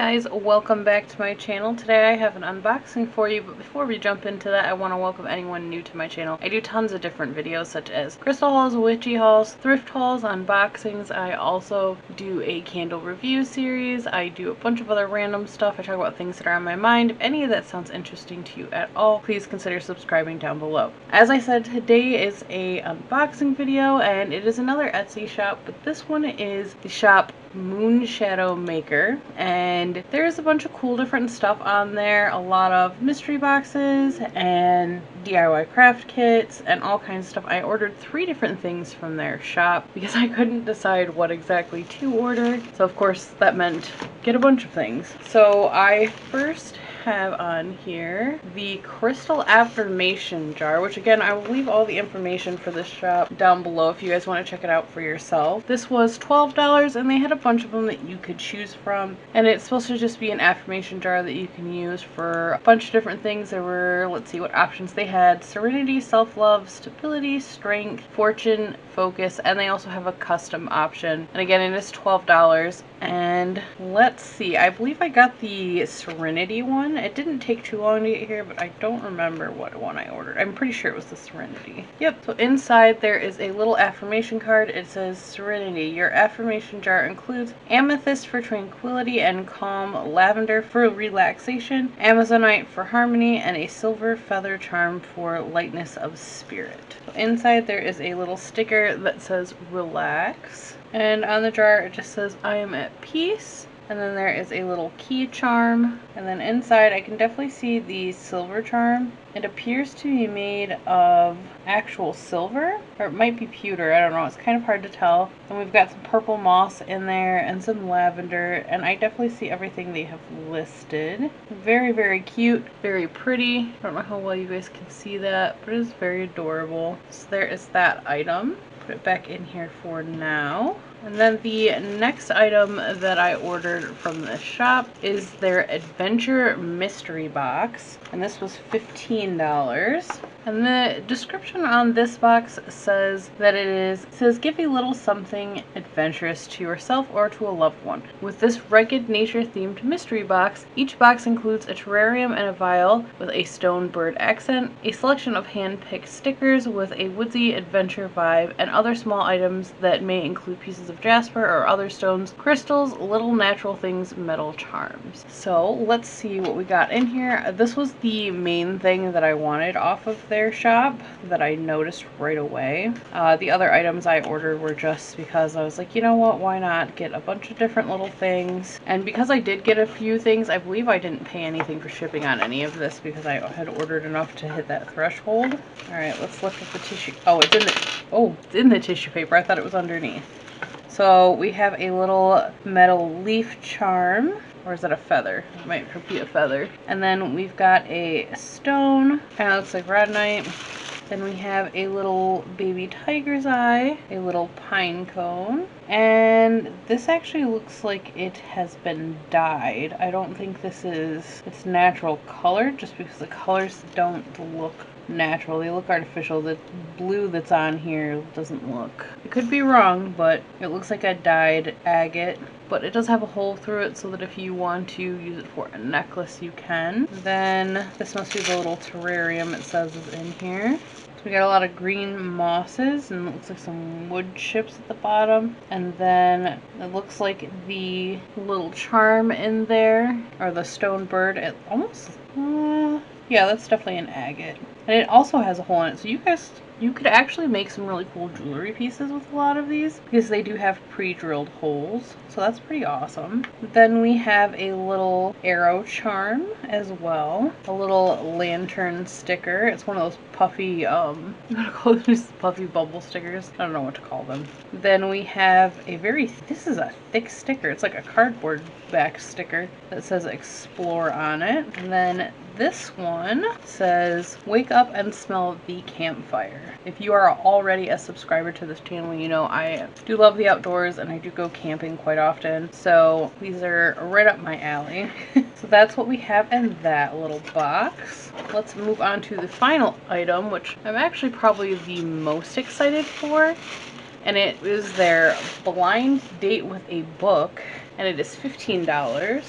guys, welcome back to my channel. Today I have an unboxing for you, but before we jump into that, I want to welcome anyone new to my channel. I do tons of different videos such as crystal hauls, witchy hauls, thrift hauls, unboxings. I also do a candle review series. I do a bunch of other random stuff. I talk about things that are on my mind. If any of that sounds interesting to you at all, please consider subscribing down below. As I said, today is a unboxing video and it is another Etsy shop, but this one is the shop Moon Shadow Maker, and there's a bunch of cool different stuff on there, a lot of mystery boxes and DIY craft kits and all kinds of stuff. I ordered 3 different things from their shop because I couldn't decide what exactly to order, so of course that meant get a bunch of things. So I first have on here the crystal affirmation jar, which again I will leave all the information for this shop down below if you guys want to check it out for yourself. This was $12 and they had a bunch of them that you could choose from, and it's supposed to just be an affirmation jar that you can use for a bunch of different things. There were, let's see what options they had: serenity, self-love, stability, strength, fortune, focus, and they also have a custom option. And again, it is $12. And let's see, I believe I got the serenity one. It didn't take too long to get here, but I don't remember what one I ordered. I'm pretty sure it was the serenity. Yep, so inside there is a little affirmation card. It says, Serenity, your affirmation jar includes amethyst for tranquility and calm, lavender for relaxation, amazonite for harmony, and a silver feather charm for lightness of spirit. So inside there is a little sticker that says relax, and on the jar it just says I am at peace. And then there is a little key charm, and then inside I can definitely see the silver charm. It appears to be made of actual silver, or it might be pewter, I don't know, it's kind of hard to tell. And we've got some purple moss in there and some lavender, and I definitely see everything they have listed. Very, very cute, very pretty. I don't know how well you guys can see that, but it is very adorable. So there is that item. Put it back in here for now. And then the next item that I ordered from this shop is their Adventure Mystery Box, and this was $15. And the description on this box says that it says give a little something adventurous to yourself or to a loved one. With this rugged nature themed mystery box, each box includes a terrarium and a vial with a stone bird accent, a selection of hand-picked stickers with a woodsy adventure vibe, and other small items that may include pieces of jasper or other stones, crystals, little natural things, metal charms. So let's see what we got in here. This was the main thing that I wanted off of their shop that I noticed right away. The other items I ordered were just because I was like, you know what, why not get a bunch of different little things. And because I did get a few things, I believe I didn't pay anything for shipping on any of this because I had ordered enough to hit that threshold. All right, let's look at the tissue. Oh, it's in the tissue paper. I thought it was underneath. So we have a little metal leaf charm, or is that a feather? It might be a feather. And then we've got a stone, kind of looks like rhodonite. Then we have a little baby tiger's eye, a little pine cone, and this actually looks like it has been dyed. I don't think this is its natural color, just because the colors don't look natural. They look artificial. The blue that's on here doesn't look. I could be wrong, but it looks like a dyed agate. But it does have a hole through it so that if you want to use it for a necklace, you can. Then this must be the little terrarium it says is in here. So we got a lot of green mosses, and it looks like some wood chips at the bottom. And then it looks like the little charm in there, or the stone bird. It almost, yeah, that's definitely an agate. And it also has a hole in it, so you could actually make some really cool jewelry pieces with a lot of these because they do have pre-drilled holes, so that's pretty awesome. Then we have a little arrow charm as well, a little lantern sticker. It's one of those puffy, I'm gonna call these puffy bubble stickers. I don't know what to call them. Then we have this is a thick sticker. It's like a cardboard back sticker that says explore on it. And then this one says wake up and smell the campfire. If you are already a subscriber to this channel, you know I do love the outdoors and I do go camping quite often, so these are right up my alley. So that's what we have in that little box. Let's move on to the final item, which I'm actually probably the most excited for, and it is their blind date with a book, and it is $15.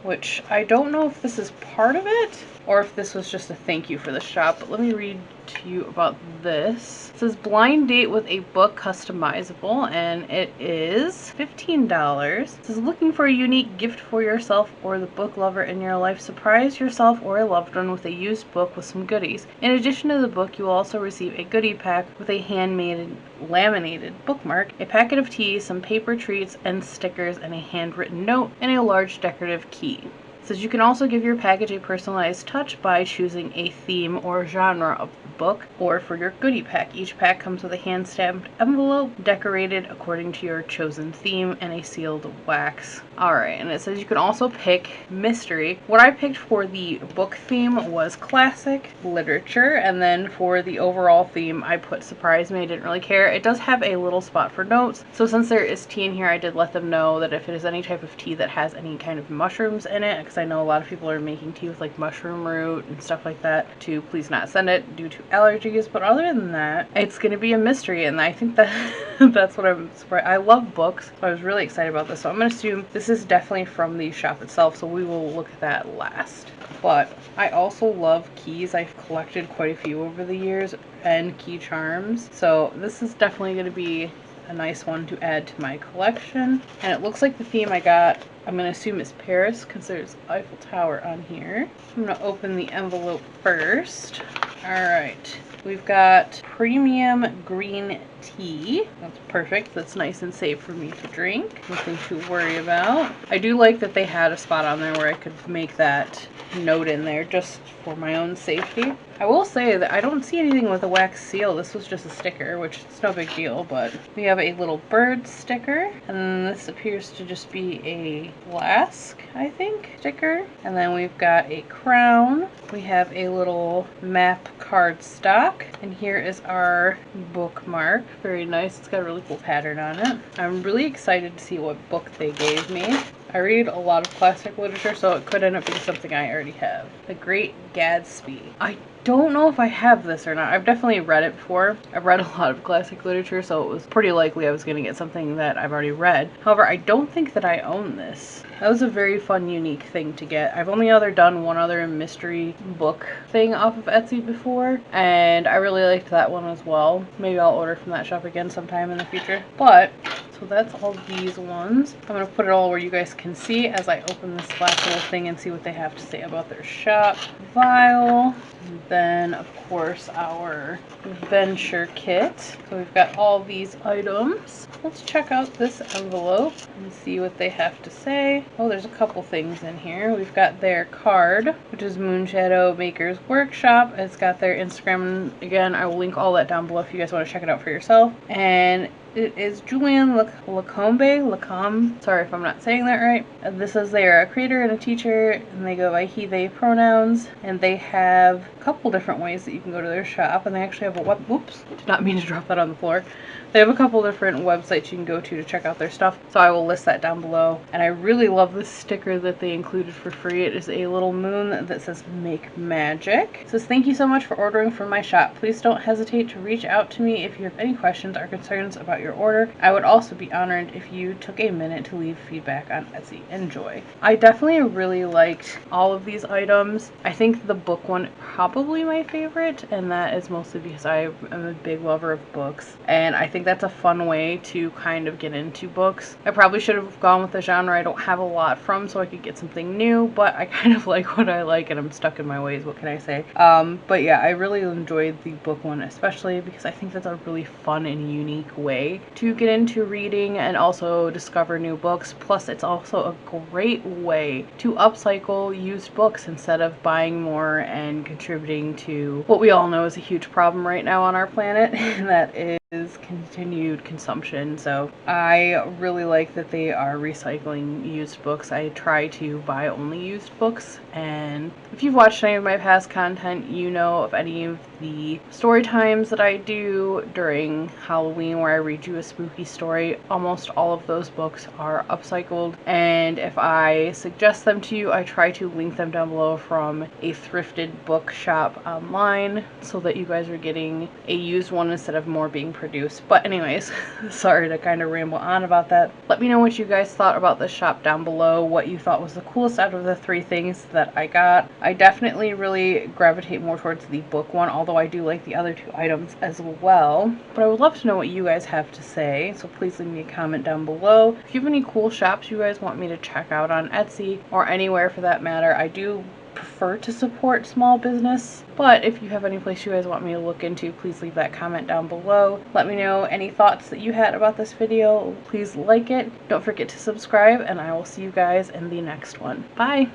which I don't know if this is part of it or if this was just a thank you for the shop, but let me read to you about this. It says blind date with a book customizable, and it is $15. It says looking for a unique gift for yourself or the book lover in your life. Surprise yourself or a loved one with a used book with some goodies. In addition to the book, you will also receive a goodie pack with a handmade laminated bookmark, a packet of tea, some paper treats and stickers, and a handwritten note, and a large decorative key. It says you can also give your package a personalized touch by choosing a theme or genre of the book or for your goodie pack. Each pack comes with a hand-stamped envelope decorated according to your chosen theme and a sealed wax. Alright, and it says you can also pick mystery. What I picked for the book theme was classic literature, and then for the overall theme I put surprise me. I didn't really care. It does have a little spot for notes, so since there is tea in here, I did let them know that if it is any type of tea that has any kind of mushrooms in it, because I know a lot of people are making tea with like mushroom root and stuff like that, to please not send it due to allergies. But other than that, it's going to be a mystery, and I think that that's what I'm surprised. I love books, so I was really excited about this. So I'm going to assume this is definitely from the shop itself, so we will look at that last. But I also love keys. I've collected quite a few over the years, and key charms, so this is definitely going to be a nice one to add to my collection. And it looks like the theme I got, I'm going to assume it's Paris because there's Eiffel Tower on here. I'm going to open the envelope first. Alright, we've got premium green tea. That's perfect. That's nice and safe for me to drink. Nothing to worry about. I do like that they had a spot on there where I could make that note in there just for my own safety. I will say that I don't see anything with a wax seal. This was just a sticker, which is no big deal, but we have a little bird sticker, and then this appears to just be a flask, I think, sticker. And then we've got a crown. We have a little map card stock, and here is our bookmark. Very nice. It's got a really cool pattern on it. I'm really excited to see what book they gave me. I read a lot of classic literature, so it could end up being something I already have. The Great Gatsby. I don't know if I have this or not. I've definitely read it before. I've read a lot of classic literature, so it was pretty likely I was going to get something that I've already read. However, I don't think that I own this. That was a very fun, unique thing to get. I've only done one other mystery book thing off of Etsy before, and I really liked that one as well. Maybe I'll order from that shop again sometime in the future. But so that's all these ones. I'm going to put it all where you guys can see as I open this last little thing and see what they have to say about their shop. Vial. And then, of course, our venture kit. So we've got all these items. Let's check out this envelope and see what they have to say. Oh, there's a couple things in here. We've got their card, which is Moonshadow Maker's Workshop. It's got their Instagram. Again, I will link all that down below if you guys want to check it out for yourself. And it is Julian Lacombe. Sorry if I'm not saying that right. This is they are a creator and a teacher, and they go by he, they pronouns, and they have a couple different ways that you can go to their shop, and they actually have a whoops, did not mean to drop that on the floor. They have a couple different websites you can go to check out their stuff, so I will list that down below. And I really love this sticker that they included for free. It is a little moon that says Make Magic. It says, thank you so much for ordering from my shop. Please don't hesitate to reach out to me if you have any questions or concerns about your order. I would also be honored if you took a minute to leave feedback on Etsy. Enjoy. I definitely really liked all of these items. I think the book one probably my favorite, and that is mostly because I am a big lover of books, and I think that's a fun way to kind of get into books. I probably should have gone with a genre I don't have a lot from so I could get something new, but I kind of like what I like and I'm stuck in my ways. What can I say? But yeah, I really enjoyed the book one, especially because I think that's a really fun and unique way to get into reading and also discover new books. Plus, it's also a great way to upcycle used books instead of buying more and contributing to what we all know is a huge problem right now on our planet, and that is continued consumption. So I really like that they are recycling used books. I try to buy only used books, and if you've watched any of my past content, you know of any of the story times that I do during Halloween where I read you a spooky story. Almost all of those books are upcycled, and if I suggest them to you, I try to link them down below from a thrifted bookshop online so that you guys are getting a used one instead of more being produce. But anyways, sorry to kind of ramble on about that. Let me know what you guys thought about the shop down below, what you thought was the coolest out of the 3 things that I got. I definitely really gravitate more towards the book one, although I do like the other 2 items as well. But I would love to know what you guys have to say, so please leave me a comment down below. If you have any cool shops you guys want me to check out on Etsy, or anywhere for that matter, I do prefer to support small business, but if you have any place you guys want me to look into, please leave that comment down below. Let me know any thoughts that you had about this video. Please like it. Don't forget to subscribe, and I will see you guys in the next one. Bye!